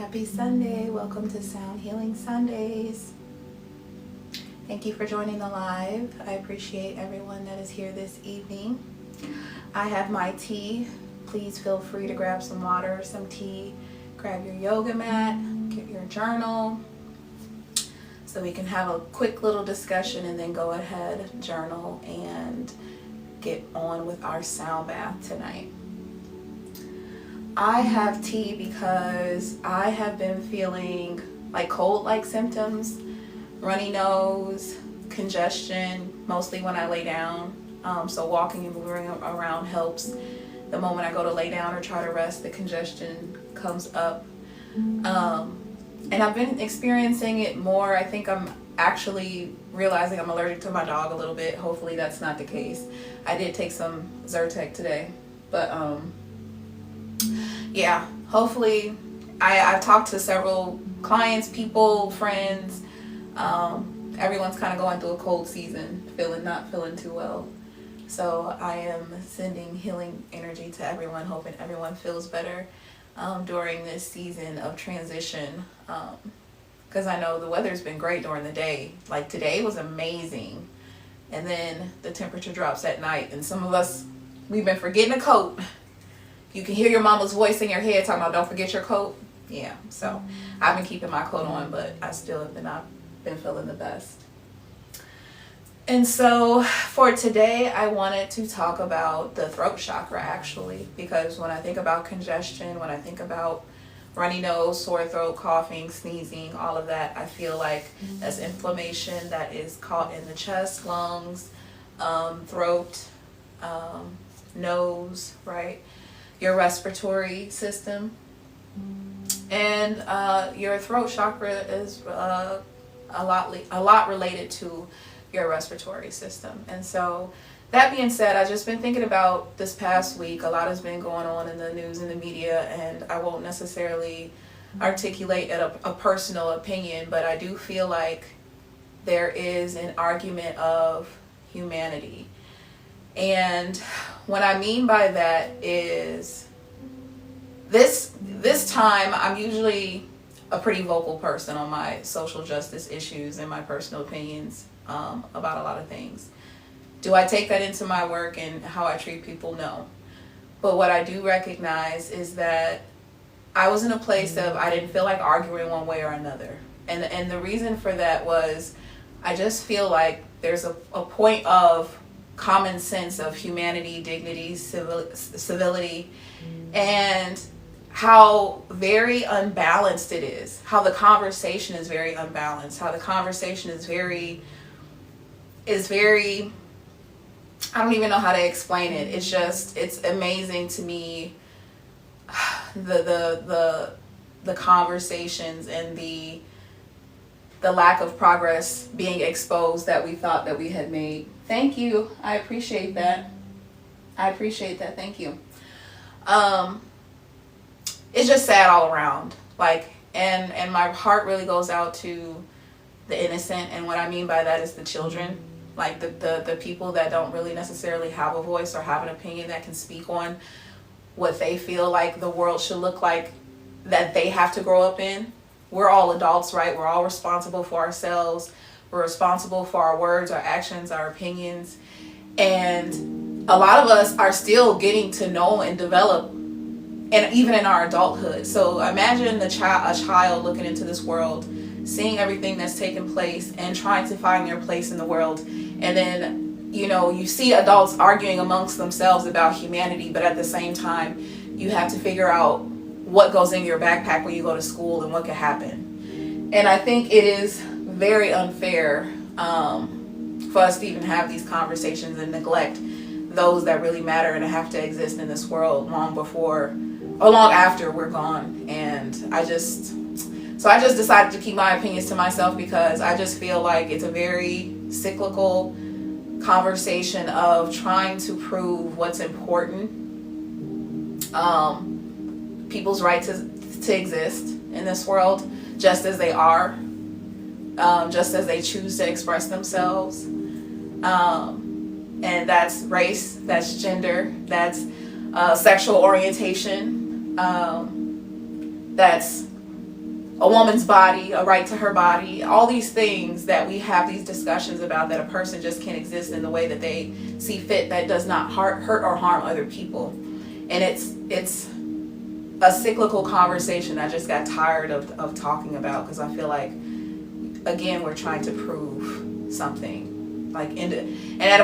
Happy Sunday. Welcome to Sound Healing Sundays. Thank you for joining the live. I appreciate everyone that is here this evening. I have my tea. Please feel free to grab some water, some tea, grab your yoga mat, get your journal, so we can have a quick little discussion and then go ahead, journal, and get on with our sound bath tonight. I have tea because I have been feeling like cold-like symptoms, runny nose, congestion, mostly when I lay down. So walking and moving around helps. The moment I go to lay down or try to rest, the congestion comes up. And I've been experiencing it more. I think I'm actually realizing I'm allergic to my dog a little bit. Hopefully that's not the case. I did take some Zyrtec today, but yeah, hopefully I've talked to several clients, people, friends. Everyone's kind of going through a cold season, not feeling too well. So I am sending healing energy to everyone, hoping everyone feels better during this season of transition. Because I know the weather's been great during the day. Like today was amazing. And then the temperature drops at night. And some of us, we've been forgetting a coat. You can hear your mama's voice in your head talking about don't forget your coat. Yeah, so I've been keeping my coat on, but I still have not been feeling the best. And so for today, I wanted to talk about the throat chakra actually, because when I think about congestion, when I think about runny nose, sore throat, coughing, sneezing, all of that, I feel like that's inflammation that is caught in the chest, lungs, throat, nose, right? Your respiratory system. And your throat chakra is a lot related to your respiratory system. And so that being said, I've just been thinking about this past week. A lot has been going on in the news and the media, and I won't necessarily articulate a personal opinion, but I do feel like there is an argument of humanity. And what I mean by that is this time I'm usually a pretty vocal person on my social justice issues and my personal opinions about a lot of things. Do I take that into my work and how I treat people? No. But what I do recognize is that I was in a place of I didn't feel like arguing one way or another. And the reason for that was I just feel like there's a point of common sense of humanity, dignity, civility, and how very unbalanced it is, how the conversation is very unbalanced, how the conversation is very, I don't even know how to explain it. It's just, it's amazing to me, the conversations and the lack of progress being exposed that we thought that we had made. Thank you. I appreciate that. Thank you. It's just sad all around. Like, and my heart really goes out to the innocent. And what I mean by that is the children, like the people that don't really necessarily have a voice or have an opinion that can speak on what they feel like the world should look like that they have to grow up in. We're all adults, right? We're all responsible for ourselves. We're responsible for our words, our actions, our opinions. And a lot of us are still getting to know and develop, and even in our adulthood. So imagine a child looking into this world, seeing everything that's taking place and trying to find your place in the world. And then, you see adults arguing amongst themselves about humanity, but at the same time, you have to figure out what goes in your backpack when you go to school and what could happen. And I think it is very unfair for us to even have these conversations and neglect those that really matter and have to exist in this world long after we're gone. And I just decided to keep my opinions to myself because I just feel like it's a very cyclical conversation of trying to prove what's important. People's right to exist in this world just as they are, just as they choose to express themselves. And that's race, that's gender, that's sexual orientation, that's a woman's body, a right to her body, all these things that we have these discussions about, that a person just can't exist in the way that they see fit, that does not hurt or harm other people. And it's a cyclical conversation I just got tired of talking about, because I feel like, again, we're trying to prove something. Like, and I'm at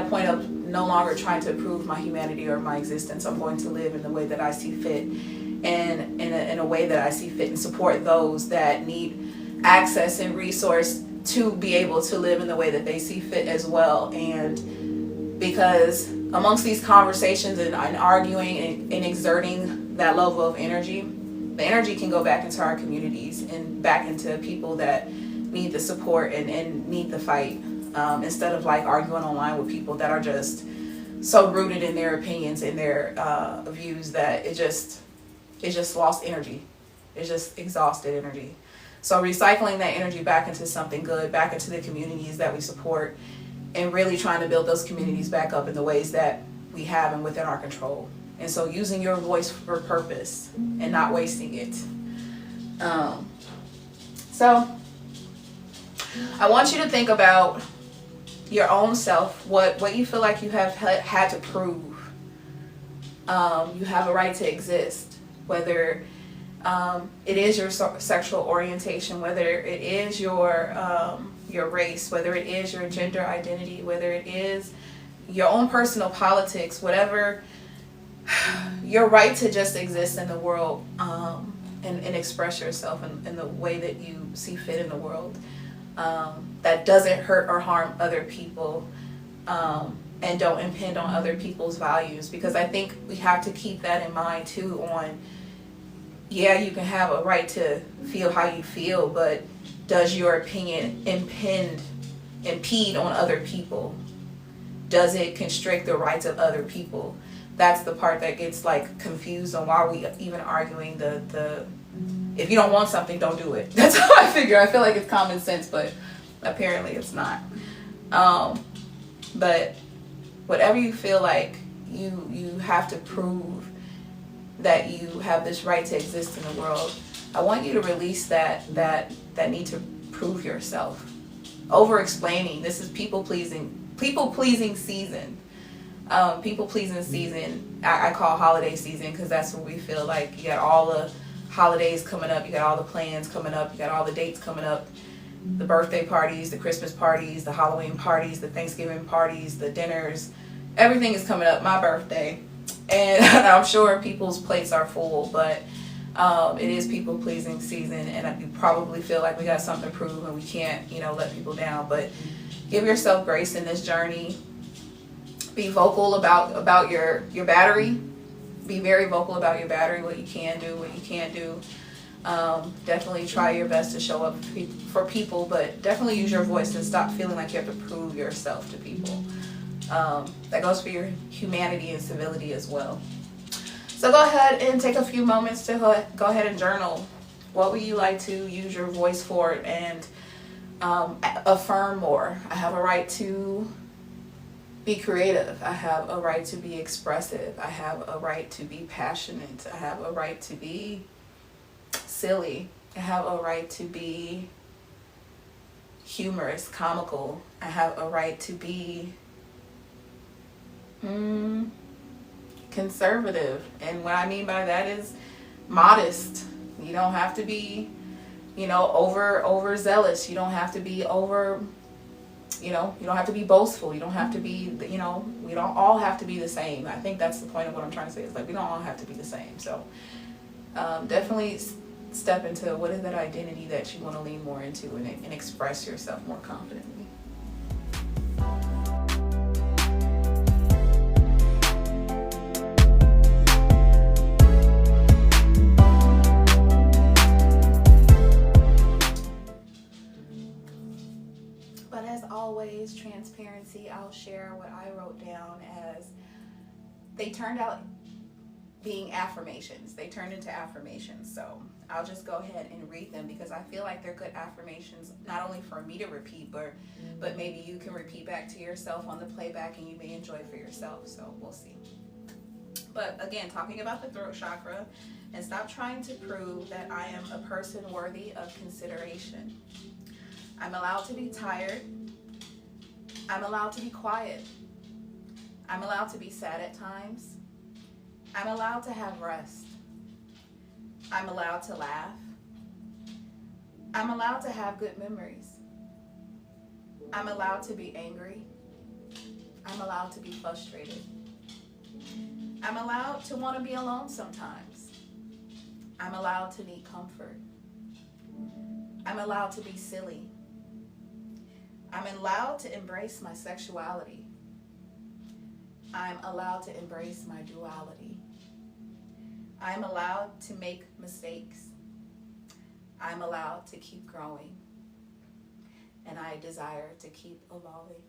a point of no longer trying to prove my humanity or my existence. I'm going to live in the way that I see fit, and in a way that I see fit, and support those that need access and resource to be able to live in the way that they see fit as well. And because amongst these conversations and arguing and exerting that level of energy, the energy can go back into our communities and back into people that need the support and need the fight, instead of like arguing online with people that are just so rooted in their opinions and their views that it just lost energy. It's just exhausted energy. So recycling that energy back into something good, back into the communities that we support, and really trying to build those communities back up in the ways that we have and within our control. And so using your voice for purpose and not wasting it. So I want you to think about your own self, what you feel like you have had to prove. You have a right to exist, whether it is your sexual orientation, whether it is your race, whether it is your gender identity, whether it is your own personal politics, whatever, your right to just exist in the world, and express yourself in the way that you see fit in the world, that doesn't hurt or harm other people, and don't impinge on other people's values. Because I think we have to keep that in mind too. Yeah, you can have a right to feel how you feel, but does your opinion impede on other people? Does it constrict the rights of other people? That's the part that gets like confused on why we even arguing the if you don't want something, don't do it. That's how I figure. I feel like it's common sense, but apparently it's not. But whatever you feel like you have to prove that you have this right to exist in the world, I want you to release that need to prove yourself. Over explaining. This is people pleasing season. People pleasing season, I call holiday season, because that's when we feel like you got all the holidays coming up, you got all the plans coming up, you got all the dates coming up, the birthday parties, the Christmas parties, the Halloween parties, the Thanksgiving parties, the dinners, everything is coming up. My birthday, and I'm sure people's plates are full, but it is people pleasing season, and you probably feel like we got something to prove and we can't let people down. But give yourself grace in this journey. Be vocal about your battery. Be very vocal about your battery, what you can do, what you can't do. Definitely try your best to show up for people, but definitely use your voice and stop feeling like you have to prove yourself to people. That goes for your humanity and civility as well. So go ahead and take a few moments to go ahead and journal. What would you like to use your voice for, and affirm more? I have a right to be creative. I have a right to be expressive. I have a right to be passionate. I have a right to be silly. I have a right to be humorous, comical. I have a right to be conservative. And what I mean by that is modest. You don't have to be, overzealous. You don't have to be you don't have to be boastful. You don't have to be, we don't all have to be the same. I think that's the point of what I'm trying to say. Is like, we don't all have to be the same. So definitely step into what is that identity that you want to lean more into, and express yourself more confidently. Always transparency. I'll share what I wrote down as they turned out being affirmations. They turned into affirmations. So I'll just go ahead and read them, because I feel like they're good affirmations, not only for me to repeat, but maybe you can repeat back to yourself on the playback, and you may enjoy for yourself. So we'll see. But again, talking about the throat chakra, and stop trying to prove that I am a person worthy of consideration. I'm allowed to be tired. I'm allowed to be quiet. I'm allowed to be sad at times. I'm allowed to have rest. I'm allowed to laugh. I'm allowed to have good memories. I'm allowed to be angry. I'm allowed to be frustrated. I'm allowed to want to be alone sometimes. I'm allowed to need comfort. I'm allowed to be silly. I'm allowed to embrace my sexuality. I'm allowed to embrace my duality. I'm allowed to make mistakes. I'm allowed to keep growing. And I desire to keep evolving.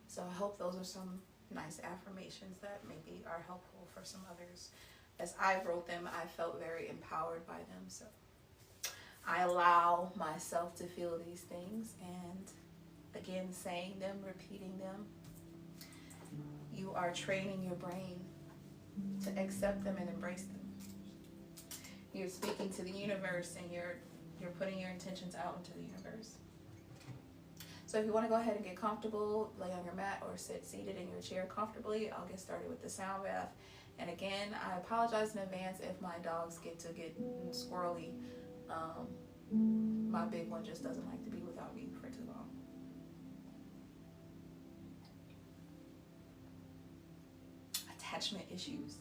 So I hope those are some nice affirmations that maybe are helpful for some others. As I wrote them, I felt very empowered by them. So I allow myself to feel these things, and again, saying them, repeating them. You are training your brain to accept them and embrace them. You're speaking to the universe, and you're putting your intentions out into the universe. So if you want to go ahead and get comfortable, lay on your mat or sit seated in your chair comfortably, I'll get started with the sound bath. And again, I apologize in advance if my dogs get squirrely. My big one just doesn't like to be without me for too long. Attachment issues.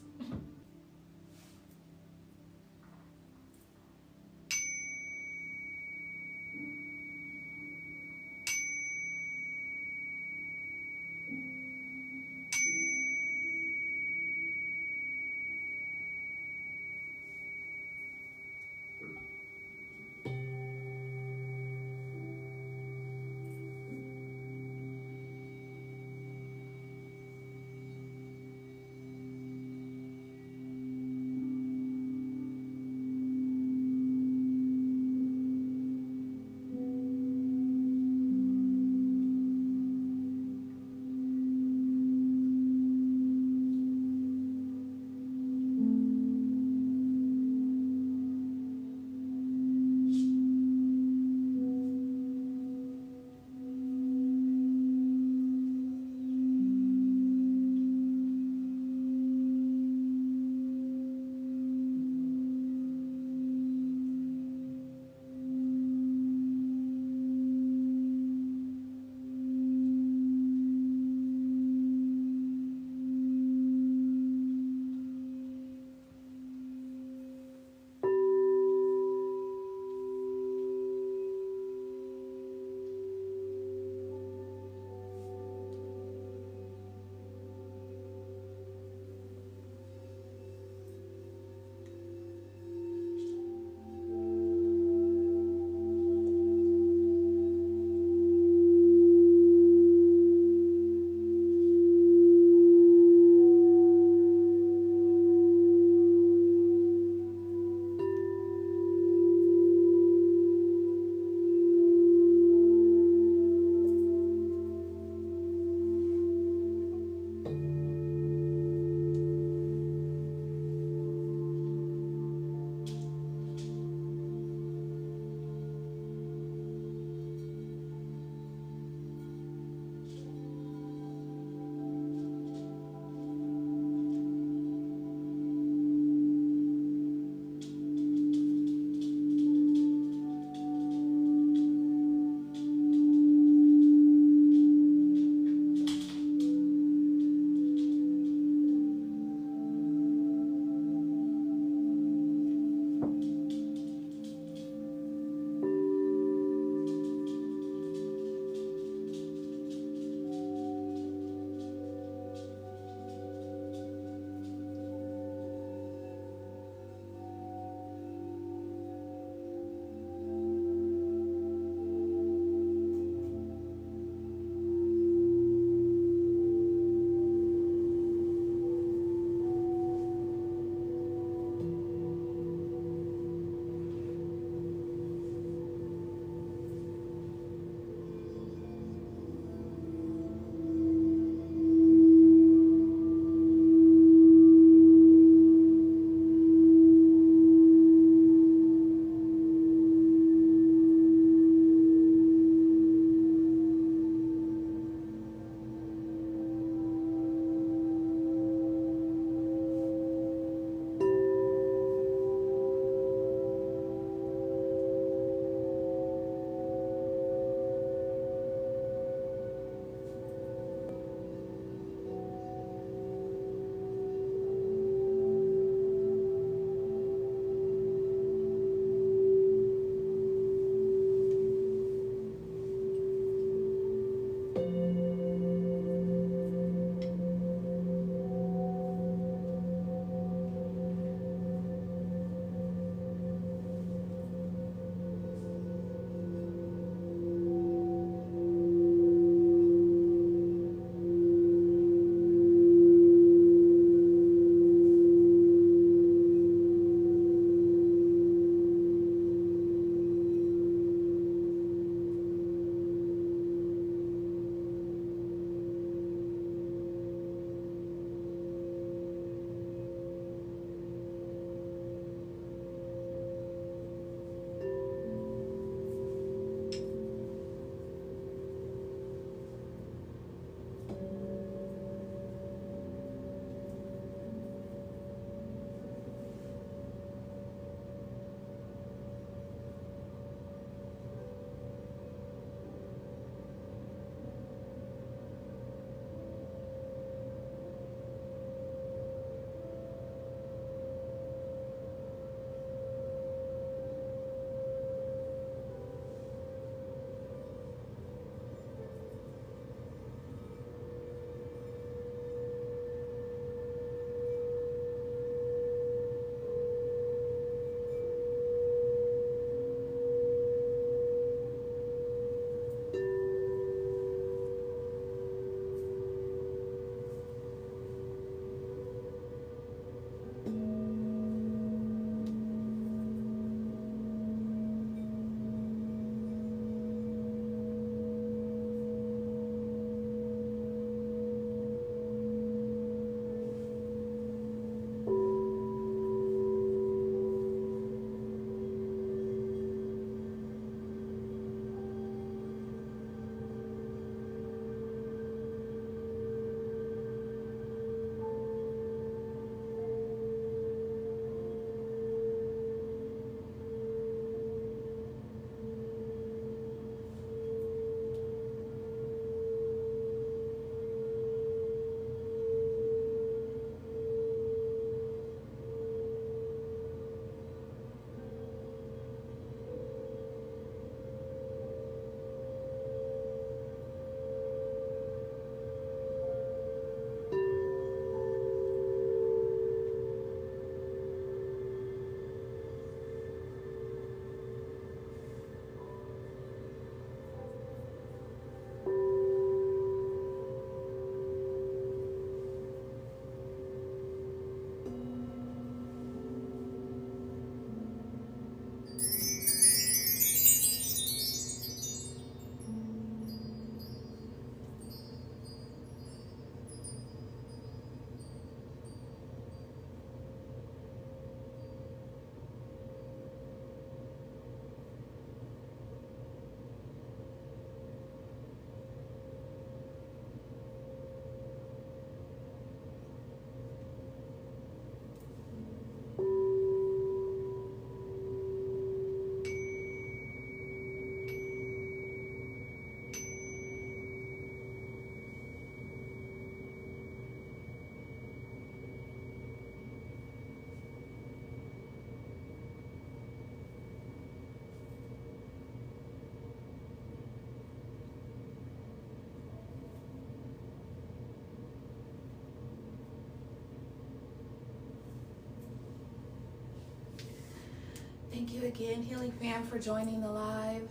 Thank you again, Healing Fam, for joining the live.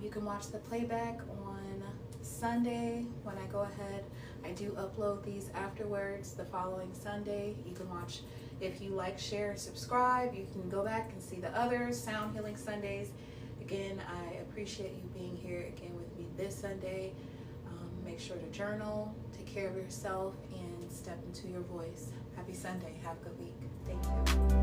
You can watch the playback on Sunday when I go ahead. I do upload these afterwards the following Sunday. You can watch, if you like, share, subscribe. You can go back and see the others, Sound Healing Sundays. Again, I appreciate you being here again with me this Sunday. Make sure to journal, take care of yourself, and step into your voice. Happy Sunday. Have a good week. Thank you.